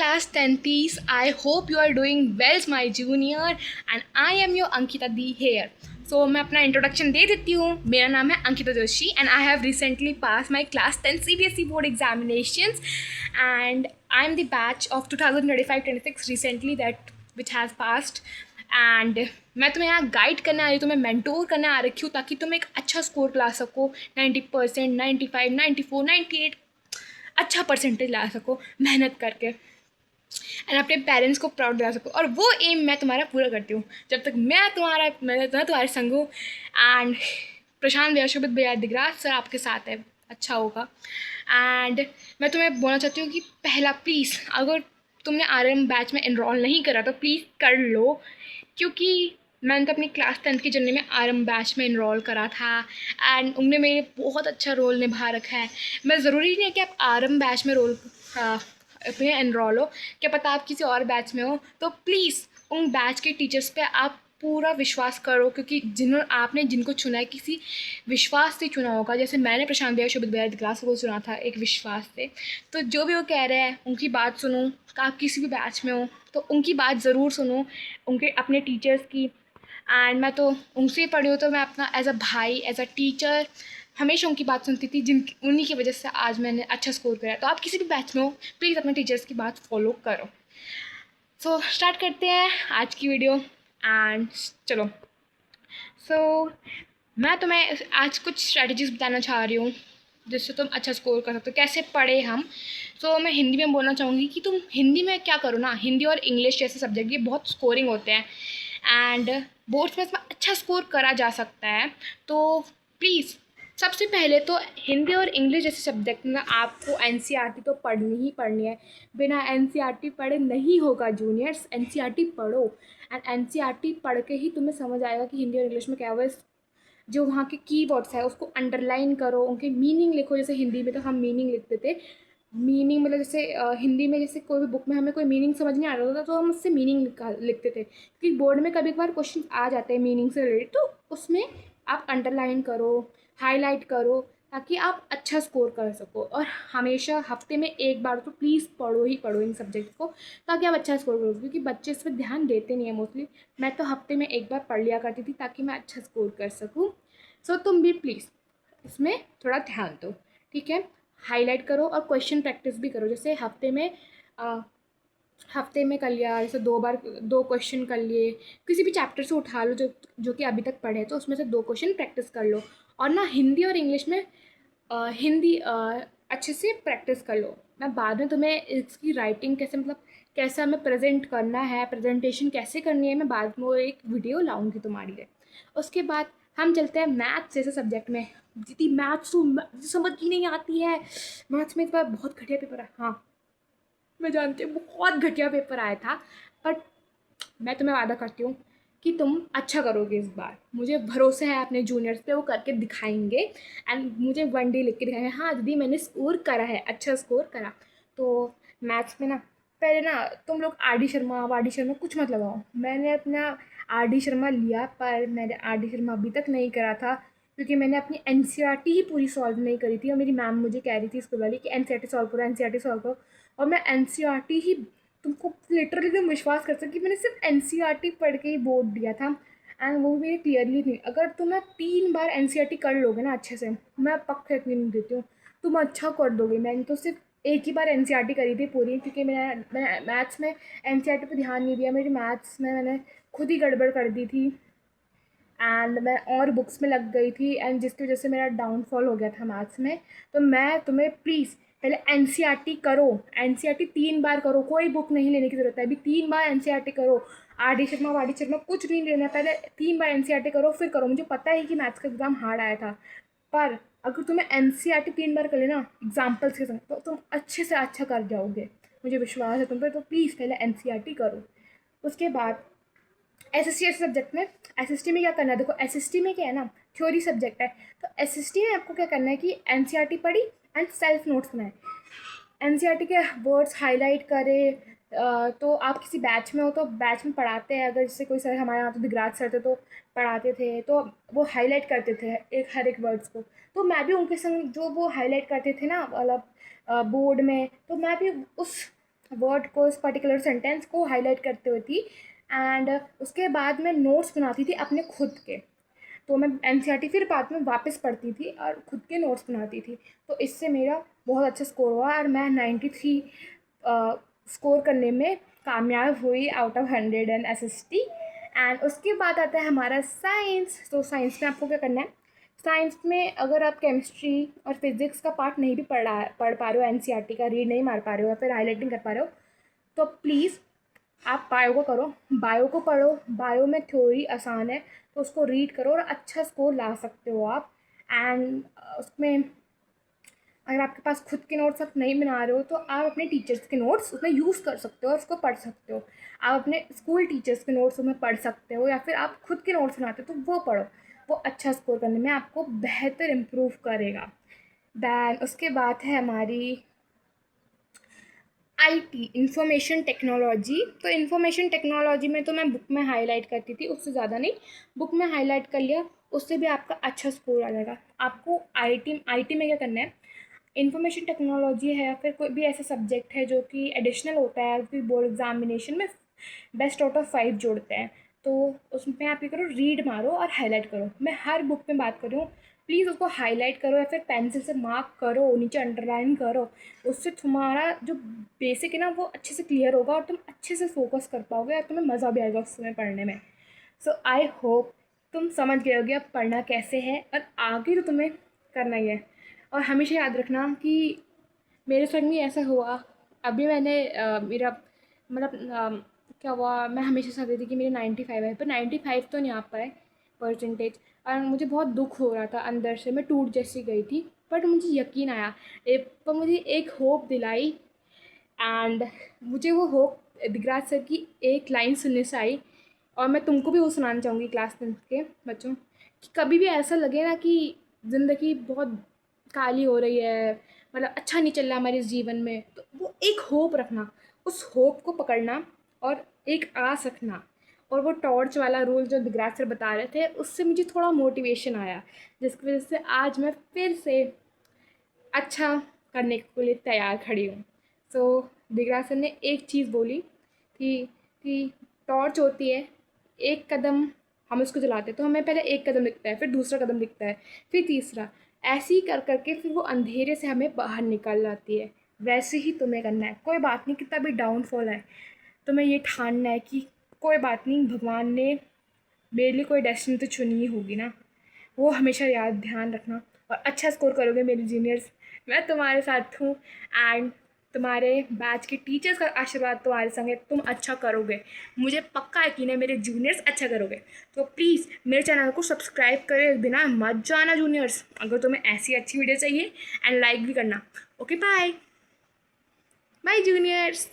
class 10th. I hope you are doing well, my junior, and I am your Ankita D here. So मैं अपना introduction दे देती हूँ. मेरा नाम है Ankita Joshi and I have recently pass my class 10 CBSE board examinations and I am the batch of 2025-26 recently that which has passed. And मैं तुम्हें यहाँ गाइड करने आ रही हूँ, तुम्हें मेंटोर करने आ रखी हूँ ताकि तुम एक अच्छा स्कोर ला सको. 90%, 95, 94, 98 अच्छा परसेंटेज ला सको मेहनत करके एंड अपने पेरेंट्स को प्राउड दिला सको. और वो एम मैं तुम्हारा पूरा करती हूँ जब तक मैं तुम्हारे संग हूँ. एंड प्रशांत भैया, शुभित भैया, दिगराज सर आपके साथ है, अच्छा होगा. एंड मैं तुम्हें बोलना चाहती हूँ कि पहला प्लीज़, अगर तुमने RM बैच में इनरोल नहीं करा तो प्लीज़ कर लो, क्योंकि मैंने तो अपनी क्लास 10th की जर्नी में RM बैच में इनरोल करा था एंड उनने मेरे बहुत अच्छा रोल निभा रखा है. मैं ज़रूरी नहीं है कि आप RM बैच में अपने इनरोल हो, क्या पता आप किसी और बैच में हो. तो प्लीज़ उन बैच के टीचर्स पे आप पूरा विश्वास करो, क्योंकि आपने जिनको चुना है किसी विश्वास से चुना होगा. जैसे मैंने प्रशांत भैया, शुभित भैया, क्लास को चुना था एक विश्वास से. तो जो भी वो कह रहे हैं उनकी बात सुनो. आप किसी भी बैच में हो तो उनकी बात ज़रूर सुनो, उनके अपने टीचर्स की. एंड मैं तो उनसे पढ़ी हूँ, तो मैं अपना एज अ भाई, एज अ टीचर हमेशा उनकी बात सुनती थी, उन्हीं की वजह से आज मैंने अच्छा स्कोर करा. तो आप किसी भी बैच में हो प्लीज़ अपने टीचर्स की बात फॉलो करो. सो स्टार्ट करते हैं आज की वीडियो. एंड चलो, सो मैं तुम्हें आज कुछ स्ट्रैटेजीज बताना चाह रही हूँ जिससे तुम अच्छा स्कोर कर सकते हो. कैसे पढ़े हम. सो मैं हिंदी में बोलना चाहूँगी कि तुम हिंदी में क्या करो ना, हिंदी और इंग्लिश जैसे सब्जेक्ट ये बहुत स्कोरिंग होते हैं एंड बोर्ड्स में इसमें अच्छा स्कोर करा जा सकता है. तो प्लीज़ सबसे पहले तो हिंदी और इंग्लिश जैसे सब्जेक्ट में आपको NCERT तो पढ़नी ही पढ़नी है. बिना NCERT पढ़े नहीं होगा जूनियर्स. NCERT पढ़ो एंड NCERT पढ़ के ही तुम्हें समझ आएगा कि हिंदी और इंग्लिश में क्या हुआ. जो वहाँ के कीवर्ड्स है उसको अंडरलाइन करो, उनके मीनिंग लिखो. जैसे हिंदी में तो हम मीनिंग लिखते थे. मीनिंग मतलब जैसे हिंदी में जैसे कोई भी बुक में हमें कोई मीनिंग समझ नहीं आ रहा था तो हम उससे मीनिंग लिखते थे, क्योंकि बोर्ड में कभी कभार क्वेश्चन आ जाते हैं मीनिंग से रिलेटेड. तो उसमें आप अंडरलाइन करो, हाईलाइट करो, ताकि आप अच्छा स्कोर कर सको. और हमेशा हफ्ते में एक बार तो प्लीज़ पढ़ो ही पढ़ो इन सब्जेक्ट को, ताकि आप अच्छा स्कोर करो, क्योंकि बच्चे इस पर ध्यान देते नहीं है मोस्टली. मैं तो हफ्ते में एक बार पढ़ लिया करती थी ताकि मैं अच्छा स्कोर कर सकूँ. सो तुम भी प्लीज़ इसमें थोड़ा ध्यान दो, ठीक है. हाईलाइट करो और क्वेश्चन प्रैक्टिस भी करो. जैसे हफ्ते में कर लिया, जैसे 2 बार 2 क्वेश्चन कर लिए, किसी भी चैप्टर से उठा लो जो कि अभी तक पढ़े, तो उसमें से 2 क्वेश्चन प्रैक्टिस कर लो. और ना हिंदी और इंग्लिश में हिंदी अच्छे से प्रैक्टिस कर लो. मैं बाद में तुम्हें इसकी राइटिंग कैसे, मतलब कैसे हमें प्रेजेंट करना है, प्रेजेंटेशन कैसे करनी है, मैं बाद में वो एक वीडियो लाऊंगी तुम्हारे लिए. उसके बाद हम चलते हैं मैथ्स जैसे सब्जेक्ट में. दीदी मैथ्स तो समझ ही नहीं आती है. मैथ्स में इस बार बहुत घटिया पेपर है. हाँ मैं जानती हूँ बहुत घटिया पेपर आया था, बट मैं तुम्हें वादा करती हूँ कि तुम अच्छा करोगे इस बार. मुझे भरोसा है अपने जूनियर्स पे, वो करके दिखाएंगे एंड मुझे 1 डे लिख के दिखाएंगे, हाँ दीदी मैंने स्कोर करा है, अच्छा स्कोर करा. तो मैथ्स में ना पहले ना तुम लोग RD शर्मा कुछ मत लगाओ. मैंने अपना RD शर्मा लिया, पर मैंने RD शर्मा अभी तक नहीं करा था, क्योंकि मैंने अपनी NCERT ही पूरी सॉल्व नहीं करी थी. और मेरी मैम मुझे कह रही थी स्कूल वाली कि NCERT सॉल्व करो, NCERT सॉल्व करो. और मैं NCERT ही, तुमको लिटरली तुम विश्वास कर सकते कि मैंने सिर्फ NCERT पढ़ के ही बोर्ड दिया था एंड वो भी मेरे क्लियरली नहीं. अगर तुम 3 बार NCERT कर लोगे ना अच्छे से, मैं पक्का यकीन देती हूँ तुम अच्छा कर दोगे. मैंने तो सिर्फ एक ही बार NCERT करी थी पूरी, क्योंकि मैंने मैथ्स में NCERT पे ध्यान नहीं दिया. मेरी मैथ्स में मैंने खुद ही गड़बड़ कर दी थी एंड मैं और बुक्स में लग गई थी एंड जिसकी वजह से मेरा डाउनफॉल हो गया था मैथ्स में. तो मैं तुम्हें प्लीज़ पहले NCERT करो. NCERT 3 बार करो, कोई बुक नहीं लेने की ज़रूरत है. अभी 3 बार NCERT करो. RD शर्मा कुछ नहीं लेना, पहले 3 बार NCERT करो फिर करो. मुझे पता है कि मैथ्स का एग्ज़ाम हार्ड आया था, पर अगर तुम्हें NCERT 3 बार कर लेना एग्जाम्पल्स के संग, तो तुम अच्छे से अच्छा कर जाओगे. मुझे विश्वास है तुम पर. तो प्लीज़ पहले NCERT करो. उसके बाद SST सब्जेक्ट में, SST में क्या करना है, देखो SST में क्या है ना, थ्योरी सब्जेक्ट है. तो SST में आपको क्या करना है कि NCERT पढ़ी एंड सेल्फ नोट्स बनाए. NCERT के वर्ड्स हाईलाइट करे. तो आप किसी बैच में हो तो बैच में पढ़ाते हैं, अगर जैसे कोई सर हमारे यहाँ तो दिगराज सर थे तो पढ़ाते थे, तो वो हाईलाइट करते थे हर एक वर्ड्स को. तो मैं भी उनके संग जो वो हाईलाइट करते थे ना, मतलब बोर्ड में, तो मैं भी वर्ड को, उस पर्टिकुलर सेंटेंस को हाईलाइट करते हुए थी। एंड उसके बाद मैं नोट्स बनाती थी अपने खुद के। तो मैं एनसीईआरटी फिर बाद में वापस पढ़ती थी और खुद के नोट्स बनाती थी। तो इससे मेरा बहुत अच्छा स्कोर हुआ और मैं 93 स्कोर करने में कामयाब हुई out of 100 and SST. And उसके बाद आता है हमारा साइंस। तो साइंस में आपको क्या करना है, साइंस में अगर आप केमिस्ट्री और फिज़िक्स का पार्ट नहीं भी पढ़ पा रहे हो, एनसीईआरटी का रीड नहीं मार पा रहे हो या फिर हाईलाइटिंग कर पा रहे हो, तो प्लीज़ आप बायो को करो, बायो को पढ़ो। बायो में थ्योरी आसान है, तो उसको रीड करो और अच्छा स्कोर ला सकते हो आप। एंड उसमें अगर आपके पास खुद के नोट्स आप नहीं बना रहे हो तो आप अपने टीचर्स के नोट्स उसमें यूज़ कर सकते हो और उसको पढ़ सकते हो। आप अपने स्कूल टीचर्स के नोट्स उसमें पढ़ सकते हो, या फिर आप खुद के नोट्स बनाते हो तो वो पढ़ो। वो अच्छा स्कोर करने में आपको बेहतर इम्प्रूव करेगा। दैन उसके बाद है हमारी आईटी, इंफॉर्मेशन टेक्नोलॉजी। तो इंफॉर्मेशन टेक्नोलॉजी में तो मैं बुक में हाईलाइट करती थी, उससे ज़्यादा नहीं। बुक में हाईलाइट कर लिया, उससे भी आपका अच्छा स्कोर आ जाएगा। आपको आईटी में क्या करना है, इंफॉर्मेशन टेक्नोलॉजी है या फिर कोई भी ऐसा सब्जेक्ट है जो कि एडिशनल होता है, कोई बोर्ड एग्जामिनेशन में बेस्ट आउट ऑफ 5 जोड़ते हैं, तो उसमें आप ये करो, रीड मारो और हाईलाइट करो। मैं हर बुक में बात कर रही हूँ, प्लीज़ उसको हाईलाइट करो या फिर पेंसिल से मार्क करो, नीचे अंडरलाइन करो। उससे तुम्हारा जो बेसिक है ना वो अच्छे से क्लियर होगा और तुम अच्छे से फोकस कर पाओगे और तुम्हें मज़ा भी आएगा उसमें पढ़ने में। सो आई होप तुम समझ गए होगे अब पढ़ना कैसे है और आगे तो तुम्हें करना ही है। और हमेशा याद रखना कि मेरे संग भी ऐसा हुआ। अभी मैंने मेरा मतलब क्या हुआ, मैं हमेशा चाहती थी कि मेरे 95 है, पर 95 तो नहीं आ पाए परसेंटेज। और मुझे बहुत दुख हो रहा था अंदर से, मैं टूट जैसी गई थी। बट मुझे यकीन आया, पर मुझे एक होप दिलाई। एंड मुझे वो होप दिगराज सर की एक लाइन सुनने से आई। और मैं तुमको भी वो सुनाना चाहूँगी क्लास 10th के बच्चों, कि कभी भी ऐसा लगे ना कि ज़िंदगी बहुत काली हो रही है, मतलब अच्छा नहीं चल रहा हमारे जीवन में, तो वो एक होप रखना, उस होप को पकड़ना और एक आस रखना। और वो टॉर्च वाला रूल जो दिगराज सर बता रहे थे, उससे मुझे थोड़ा मोटिवेशन आया, जिसकी वजह से आज मैं फिर से अच्छा करने के लिए तैयार खड़ी हूँ। सो दिगराज सर ने एक चीज़ बोली थी कि टॉर्च होती है, एक कदम हम उसको जलाते हैं तो हमें पहले एक कदम दिखता है, फिर दूसरा कदम दिखता है, फिर तीसरा, ऐसे ही कर करके फिर वो अंधेरे से हमें बाहर निकल जाती है। वैसे ही तुम्हें करना है। कोई बात नहीं कितना भी डाउनफॉल है, तुम्हें ये ठानना है कि कोई बात नहीं, भगवान ने मेरे लिए कोई डेस्टिनी तो चुनी ही होगी ना। वो हमेशा याद ध्यान रखना और अच्छा स्कोर करोगे मेरे जूनियर्स। मैं तुम्हारे साथ हूँ। एंड तुम्हारे बैच के टीचर्स का आशीर्वाद तुम्हारे संग है, तुम अच्छा करोगे, मुझे पक्का यकीन है मेरे जूनियर्स अच्छा करोगे। तो प्लीज़ मेरे चैनल को सब्सक्राइब करे बिना मत जाना जूनियर्स, अगर तुम्हें ऐसी अच्छी वीडियो चाहिए। एंड लाइक भी करना। Okay bye bye juniors.